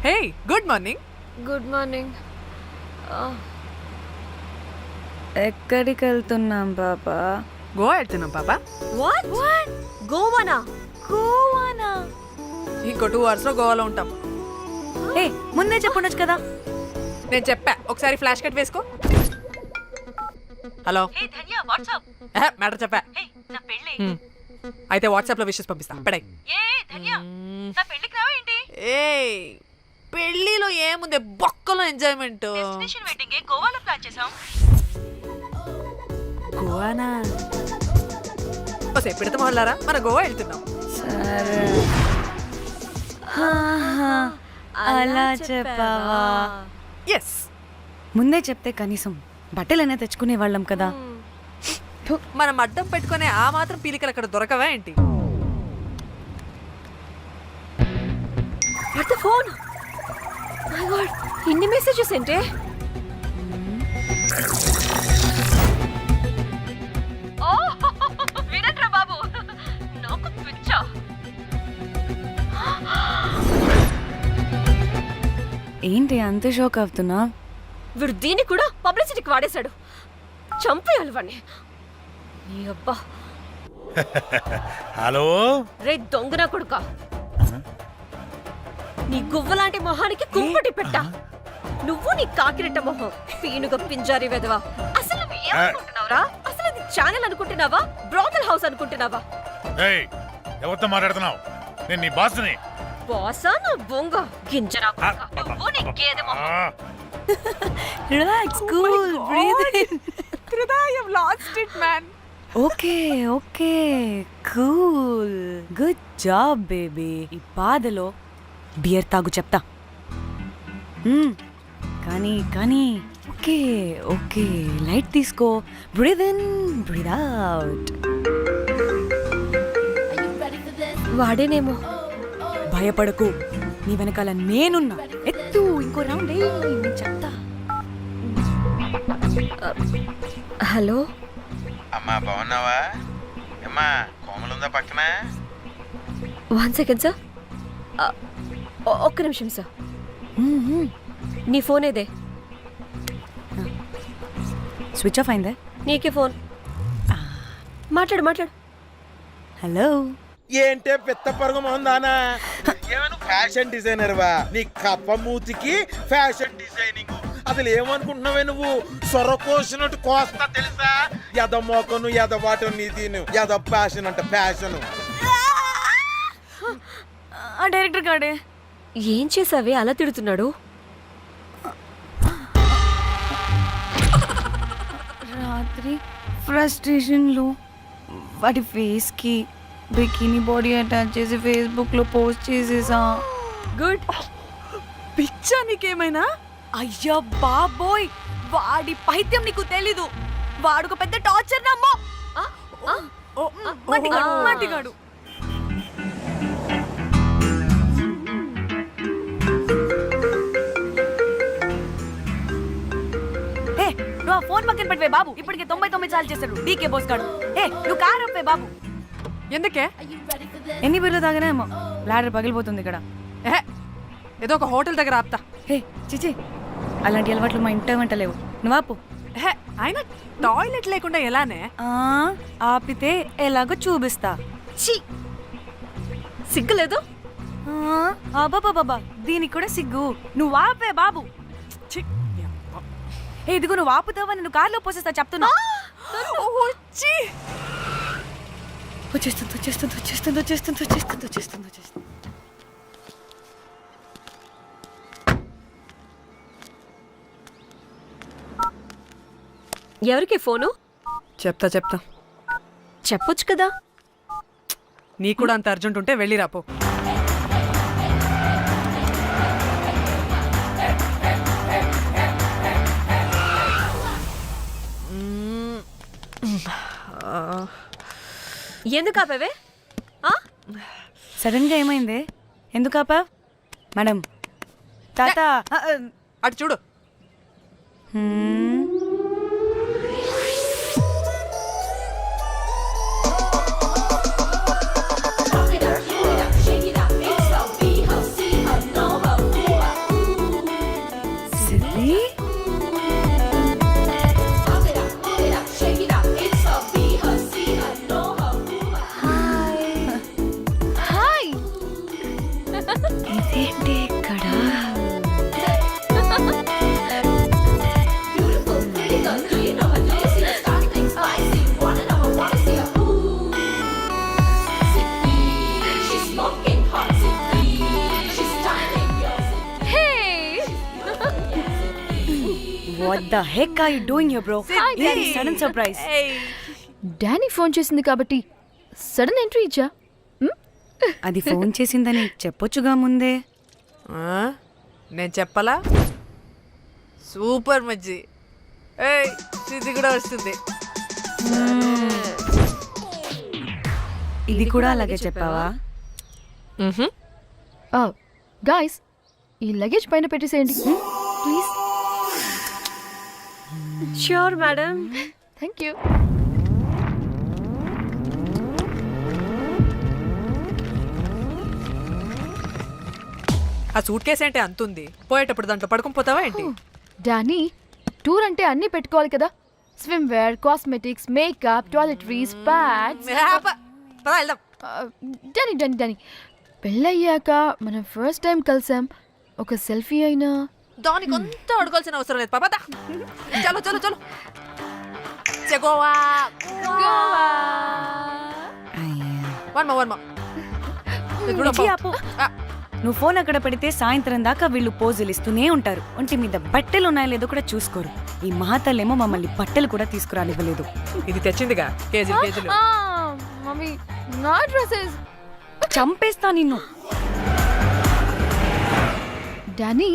Hey good morning. Good morning. ఎక్కడికి వెళ్తున్నాం పాపా? గోవా వెళ్తున్నాం పాపా. వాట్ గోవానా? గోవానా? ఇంకో 2 hours లో గోవాలో ఉంటాం. ఏ ముందే చెప్పుండొచ్చు కదా. నేను చెప్పా, ఒకసారి ఫ్లాష్ కట్ వేసుకో. హలో మ్యాటర్ చెప్పా. అయితే వాట్సాప్ లో విషెస్ పంపిస్తా. పడాయి. ఏ పెళ్లిలో ఏముంది, బొక్కలో ఎంజాయ్మెంట్. గోవానా? పెడతాం వాళ్ళారా, మన గోవా వెళ్తున్నాం. సరే అలా చెప్పావా? ఎస్, ముందే చెప్తే కనీసం బట్టలైనా తెచ్చుకునే వాళ్ళం కదా. మనం అడ్డం పెట్టుకునే ఆ మాత్రం పీలికలు అక్కడ దొరకవా ఏంటి? What the phone? My God, ఇన్ని మెసేజెస్ ఏంటే? వినట్రా బాబు, నాకు పిచ్చా. ఏంటి అంత షాక్ అవుతున్నా? వీడు దీన్ని కూడా పబ్లిసిటీకి వాడేశాడు. చంపేయాలి వాడిని. నీ అబ్బా. హలో రే దొంగన కొడుక, నీ గువ్వలాంటి మొహానికి కుంపటి పెట్టా. నువ్వు నీ కాకిరెట్ట మొహం, పీనుగ పింజారి వెదవా. అసలు నువ్వు ఏమనుకుంటున్నావురా? అసలు ఇది ఛానల్ అనుకుంటున్నావా, బ్రోకల్ హౌస్ అనుకుంటున్నావా? ఏయ్, ఎవరితో మాట్లాడుతున్నావు? నేను నీ బాస్ని. బాసా నా బొంగ గింజరా కొడుక, నువ్వు నీ గేదె మొహం. Relax, cool, breathe in. I have lost it, man. Okay okay, cool, good job baby. ఈ బాధలో బియర్ తాగు చెప్తా. కానీ కానీ ఓకే ఓకే, లైట్ తీసుకో. Breathe in, breathe out. వాడేనేమో. భయపడకు, నీ వెనకాల నేనున్నా. ఎత్తు, ఇంకో రౌండ్ నేను చెప్తా. హలో అమ్మా, బాగున్నావా? అమ్మా, కోమలుందా పక్కన? 1 second సార్. ఒక్క నిమిషం సార్. నీ ఫోన్ ఏదే? స్విచ్ ఆఫ్ అయిందే. నీకే ఫోన్. మాట్లాడు మాట్లాడు. హలో. ఏంటే పెద్ద పరుగు మొహందానా? ఏమైనా ఫ్యాషన్ డిజైనర్ వా? నీ కప్ప మూతికి ఫ్యాషన్ డిజైనింగ్. అసలు ఏమనుకుంటున్నావే నువ్వు? సొర కోసినట్టు కోస్తా తెలుసా? ఎద మోకను, ఎద వాటను, నీ తీను, ఎద ఫ్యాషన్ అంట ఫ్యాషన్. ఆ డైరెక్టర్ గాడే ఏం చేసావే అలా తిడుతున్నాడు? రాత్రి ఫ్రస్ట్రేషన్లో వాడి ఫేస్కి బికినీ బాడీ అటాచ్ చేసి ఫేస్బుక్లో పోస్ట్ చేసేసా. గుడ్. పిచ్చా నీకేమైనా? అయ్యా బాబోయ్, వాడి పైత్యం నీకు తెలీదు. వాడు ఒక పెద్ద టార్చర్ నమ్మో. మట్టిగాడు. నువ్వు ఆ ఫోన్ పక్కన పెట్టవే బాబు. ఇప్పటికే 99 సార్లు చేశాడు డీకే బోస్ గాడు. నువ్వు కారు అప్పే బాబు. ఎందుకే? ఎన్ని బిర్లు తాగినామో లాడర్ పగిలిపోతుంది ఇక్కడ. ఏదో ఒక హోటల్ దగ్గర ఆపుతా. చిచి, అలాంటి అలవాట్లు మా ఇంట వెంట లేవు. నువ్వు ఆపు. ఆయన టాయిలెట్ లేకుండా ఎలానే? ఆపితే ఎలాగో చూపిస్తా. ఛీ, సిగ్గులేదు? బాబా, దీనికి కూడా సిగ్గు. నువ్వు ఆపే బాబు. ఇదిగో నువ్వు ఆపుతావని నువ్వు కార్లో పోసేస్తా చెప్తున్నా. వచ్చేస్తుంది. ఎవరికి ఫోను? చెప్తా చెప్పొచ్చు కదా. నీ కూడా అంత అర్జెంట్ ఉంటే వెళ్ళి రాపో. ఎందుకు ఆపేవే? సడన్ గా ఏమైంది? ఎందుకు ఆపా? మేడం, తాత అటు చూడు. ఇదేంటి ఇక్కడ? What the heck are you doing here, bro? ఏంటి సడన్ సర్ప్రైజ్? డానీ ఫోన్ చేసింది కాబట్టి సడన్ ఎంట్రీ ఇచ్చా. అది ఫోన్ చేసిందని చెప్పొచ్చుగా ముందే. నేను చెప్పలా? సూపర్ మజ్జి. ఏయ్ ఇది కూడా వస్తుంది. ఇది కూడా అలాగే చెప్పావా? గాయ్స్ ఈ లగేజ్ పైన పెట్టేసేయండి please. Sure madam. Thank you. ఆ సూట్ కేసు అంటే అంతుంది, పోయేటప్పుడు దాంట్లో పడుకుని పోతావా ఏంటి? డానీ టూర్ అంటే అన్నీ పెట్టుకోవాలి కదా. Swimwear, cosmetics, makeup, toiletries, pads. పద వెళ్దాం. డానీ డానీ డానీ పెళ్ళయ్యాక మనం ఫస్ట్ టైం కలిసాం. ఒక సెల్ఫీ అయినా. దానికి అంతా అడగాల్సిన అవసరం లేదు పాపా. చలో చలో చలో. గోవా వర్మ. విజి, ఆపు. నువ్వు ఫోన్ అక్కడ పెడితే సాయంత్రం దాకా వీళ్ళు పోజులు ఇస్తూనే ఉంటారు. ఒంటి మీద బట్టలు ఉన్నాయో లేదో కూడా చూసుకోరు. ఈ మహాతల్లేమో మమ్మల్ని బట్టలు కూడా తీసుకురానివ్వలేదు. ఇది తెచ్చిందిగా కేజీలు కేజీలు. మమ్మీ నా డ్రెస్సెస్. చంపేస్తా నిన్ను. డానీ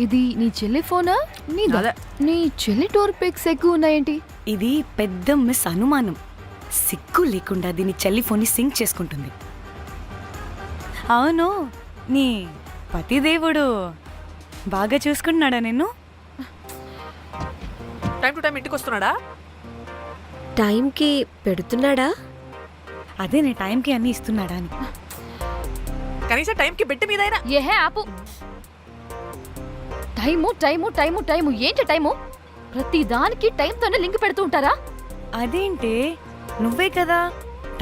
ఇది నీ చెల్లి ఫోనా నీదా? అదే. నీ చెల్లి టూర్ పిక్స్ ఎక్కువ ఉన్నాయేంటి? ఇది పెద్ద మిస్ అనుమానం. సిగ్గు లేకుండా దీని చెల్లి ఫోన్ని సింక్ చేసుకుంటుంది. అవును, నీ పతిదేవుడు బాగా చూసుకుంటున్నాడా నిన్ను? టైం టు టైం ఇంటికి వస్తున్నాడా? టైంకి పెడుతున్నాడా? అదే నీ టైంకి అన్ని ఇస్తున్నాడా అని. కనీసం టైంకి పెట్టి మీదైనా. ఏహే ఆపు. టైము టైము టైము టైము ఏంటి టైము? ప్రతి దానికి టైంతోనే లింక్ పెడుతూ ఉంటారా? అదేంటే నువ్వే కదా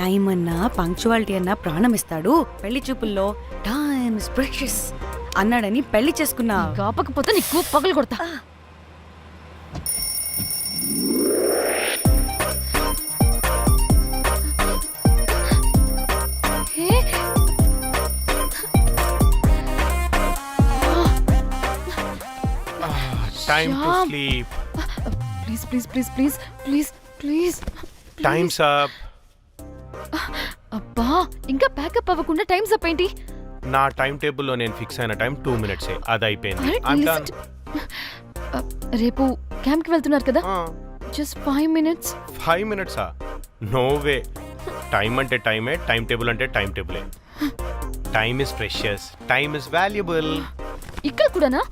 టైం అన్నా పంక్చువాలిటీ అన్నా ప్రాణం ఇస్తాడు, పెళ్లి చూపుల్లో టైమ్ ఇస్ ప్రెషియస్ అన్నాడని పెళ్లి చేసుకున్నా. కాపకపోతే నీకు పగలు కొడతా. Time to sleep. Please please please please please please. Time's up. అబ్బా ఇంకా ప్యాకప్ అవ్వకుండా టైమ్స్ అప్ ఏంటి? నా టైం టేబుల్లో నేను ఫిక్స్ అయిన టైం 2 minutes. అది అయిపోయింది. అరే, I'm listen done. రేపు క్యాంప్ కి వెళ్తున్నారు కదా? Just 5 minutes. 5 minutes? No way. Time అంటే టైమే, టైం టేబుల్ అంటే టైం టేబులే. Time is precious, time is valuable. ఇక్కడ కూడానా?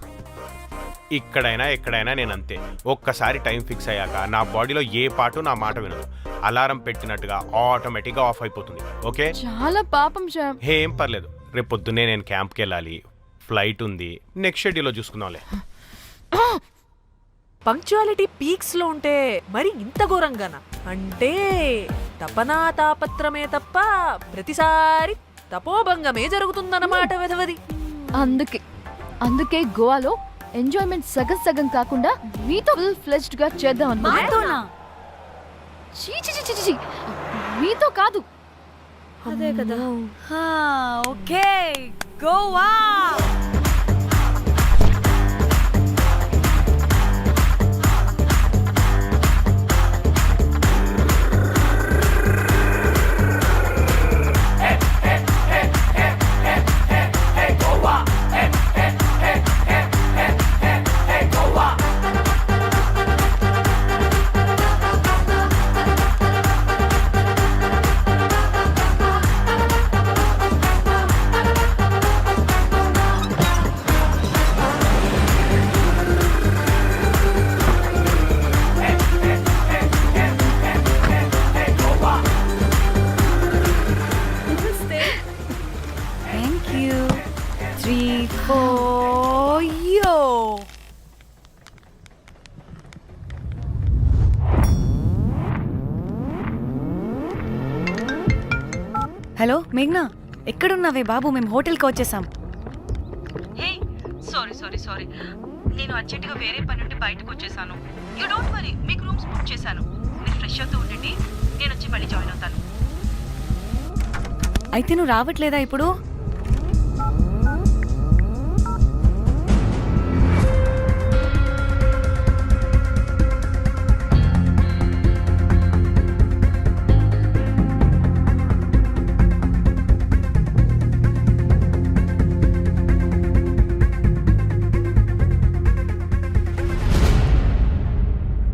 ఇక్కడైనా ఎక్కడైనా నేను అంతే. ఒక్కసారి టైం ఫిక్స్ అయ్యాక నా బాడీలో ఏ పాటు నా మాట వినదు. అలారం పెట్టినట్టుగా ఆటోమేటిక్గా ఆఫ్ అయిపోతుంది. ఓకే, చాలా పాపం శ్యామ్. ఏం పర్లేదు. రేపు పొద్దున్నే నేను క్యాంప్కి వెళ్ళాలి, ఫ్లైట్ ఉంది. నెక్స్ట్ షెడ్యూల్లో చూసుకుందాంలే. పంక్చువాలిటీ పీక్స్ లో ఉంటే మరి ఇంత ఘోరంగానా? అంటే తపనా తాపత్రమే తప్ప ప్రతిసారి తపోభంగమే జరుగుతుందన్నమాట వెధవది. అందుకే గోవాలో ఎంజాయ్మెంట్ సగం సగం కాకుండా మీతో ఫుల్ ఫ్లెజ్డ్ గా చేద్దాం మాతోనా? మీతో కాదు. అదే కదా. Okay, Goa. Thank you. 3, 4, yo. Hello మేఘ్నా, ఎక్కడున్నావే బాబు? మేము హోటల్కి వచ్చేసాం. హే సారీ సారీ సారీ, నేను అర్జెంటుగా వేరే పని నుండి బయటకు వచ్చేసాను. యూ డోంట్ వరీ, మీకు రూమ్స్ బుక్ చేశాను. మీరు ఫ్రెష్ అవుతూ ఉండండి, నేను వచ్చి మళ్ళీ జాయిన్ అవుతాను. అయితే నువ్వు రావట్లేదా ఇప్పుడు?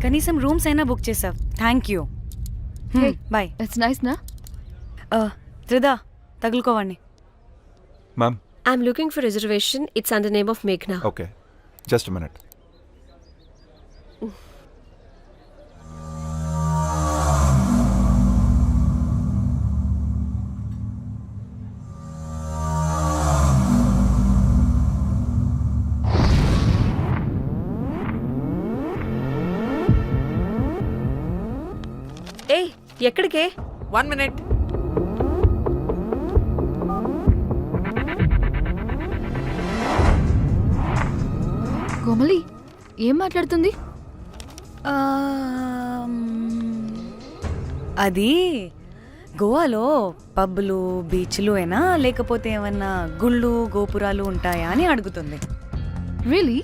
కనీసం రూమ్స్ అయినా బుక్ చేసావు, thank you. Hey. Bye. It's nice నా త్రిదా, తగులుకోవండి. Ma'am I'm looking for reservation. It's under name of మేఘ్నా. Okay, just minute. ఏయ్, ఎక్కడికే? 1 minute. కోమలి ఏం మాట్లాడుతుంది? అది గోవాలో పబ్బులు బీచ్లు అయినా లేకపోతే ఏమన్నా గుళ్ళు గోపురాలు ఉంటాయా అని అడుగుతుంది. రియలీ?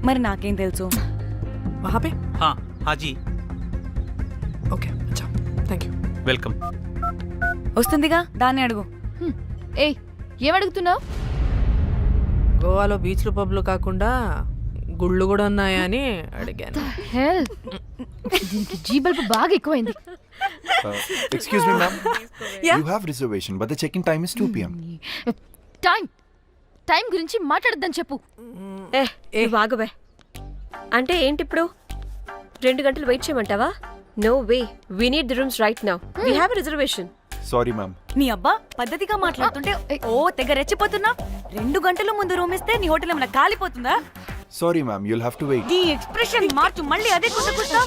మరి నాకేం తెలుసు? वहाँ पे? हाँ हाँ जी, ओके, अच्छा, थैंक यू. वेलकम. వస్తుందిగా, దాన్ని అడుగు. ఏయ్ ఏం అడుగుతున్నావు? గోవాలో బీచ్లు పబ్లు కాకుండా గుళ్ళు కూడా ఉన్నాయా అని అడిగాను. హెల్, దీనికి జీ బల్బ్ బాగా ఎక్కువైంది. Excuse me ma'am, you have reservation but the check in time is 2 PM. Time time గురించి మాట్లాడద్దని చెప్పు. నువ్వు ఆగువే. అంటే ఏంటి ఇప్పుడు 2 గంటలు వెయిట్ చేయమంటావా? No way, we need the rooms right now. We have reservation. Sorry ma'am. నీ అబ్బా పద్ధతిగా మాట్లాడుతుంటే ఓ తెగ రెచ్చిపోతున్నా. 2 గంటల ముందు రూమ్ ఇస్తే నీ హోటల్ ఏమైనా కాలిపోతుందా? Sorry ma'am, you'll have to wait. నీ ఎక్స్ప్రెషన్ మార్చు, మళ్ళీ అదే కుసకుస్తా.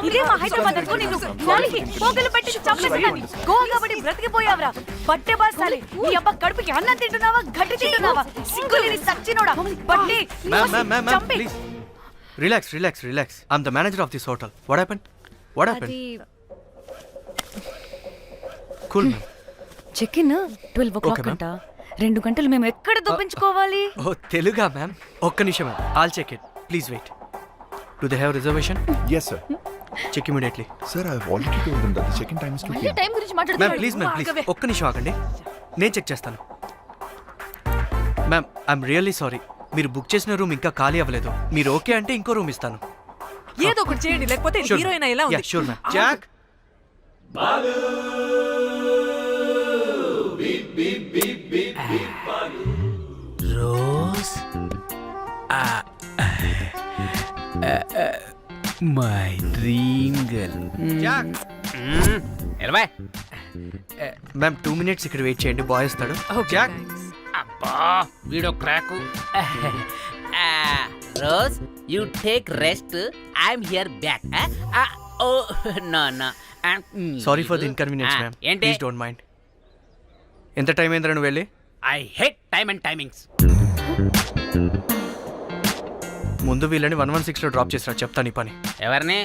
ఇదే మా హైదరాబాద్ అనుకో, నిన్ను నాలికి పోగలు పెట్టి చంపేస్తాను. గోవా కాబట్టి బ్రతికిపోయావరా బట్టే బాసాలి. నీ అబ్బా కడుపుకి అన్నం తింటున్నావా, గడ్డి తింటున్నావా? సింగులేని సచ్చినోడా బట్టి Ma'am, చంపి. please. Relax. I'm the manager of this hotel. What happened? అది Cool, ma'am. Check in 12 o'clock Okay, ma'am. అంట. 2 గంటలు మేము ఎక్కడ దొప్పించుకోవాలి? Oh, Teluga, ma'am. ఒక్క నిమిషం, ma'am. I'll check it. Please wait. Do they have reservation? Yes sir. Check immediately. Sir, I have already told them that the check-in time is 2 మళ్ళీ PM. Time గురించి ma'am మాట్లాడుతున్నాడు. Please ma'am please ఒక్క నిమిషం ఆగండి, నేను check చేస్తాను. Ma'am I'm really sorry, మీరు book చేసిన రూమ్ ఇంకా ఖాళీ అవ్వలేదు. మీరు ఓకే అంటే ఇంకో రూమ్ ఇస్తాను. ఏదో ఒకటి చేయండి, లేకపోతే హీరోయిన్ ఇలా ఉంది. Sure ma'am. Jack, Rose my dream girl. Jack. ఎలవా మ్యామ్ 2 minutes ఇక్కడ వెయిట్ చేయండి, బాయ్ వస్తాడు. జాక్. అబ్బా వీడో crack. Rose you take rest, I'm here back. Oh no no, sorry for the inconvenience ma'am, ఏంటి? Please don't mind. ఎంత time అయిందిరా నువ్వు వెళ్ళి? I hate time and timings. ముందు వీళ్ళని 116లో డ్రాప్ చేసిరా, చెప్తాను ఈ పని. ఎవరిని?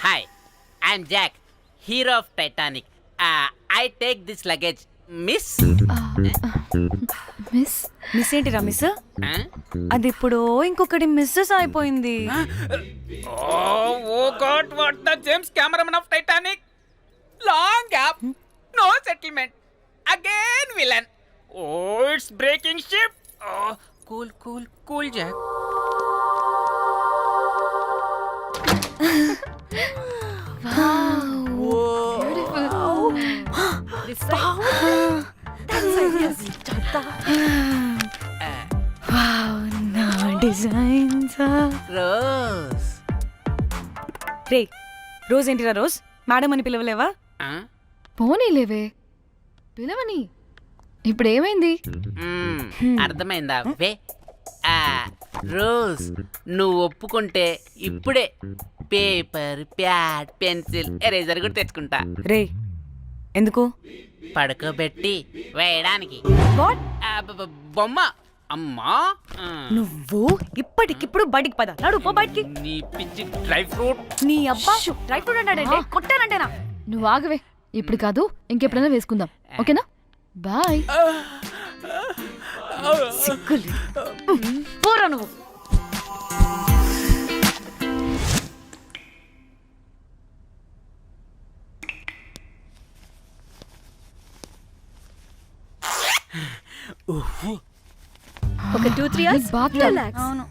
Hi, I'm Jack, hero of Titanic. I take this luggage miss. Miss miss ఏంటిరా మిస్? అది ఇప్పుడు ఇంకొకటి మిస్సెస్ అయిపోయింది. Oh God, what the James cameraman of Titanic. Long gap, no settlement, again villain. Oh it's breaking ship. Cool cool cool Jack. నా designs. Rose రే Rose ఏంటిరా Rose? Madam అని పిలవలేవా? పోనీలేవే, పిలవని. ఇప్పుడు ఏమైంది? అర్థమైందా వే రోజ్ నువ్వు ఒప్పుకుంటే ఇప్పుడే పేపర్ ప్యాడ్ పెన్సిల్ ఎరేజర్ కూడా తెచ్చుకుంటా రే ఎందుకు? పడుకోబెట్టి వేయడానికి వాట్? బొమ్మ అమ్మా నువ్వు ఇప్పటికిప్పుడు బయటికి పద. నడు పో బయటికి. నీ పిచ్చి డ్రై ఫ్రూట్. నీ అబ్బా డ్రై ఫ్రూట్ అన్నాడంటే కొట్టానంటేనా? నువ్వు ఆగవే. ఇప్పుడు కాదు, ఇంకెప్పుడైనా వేసుకుందాం. ఓకేనా? బాయ్. సిగ్గులు పోరా నువ్వు. ఒక 2-3 hours బాత్ రిలాక్స్. అవును.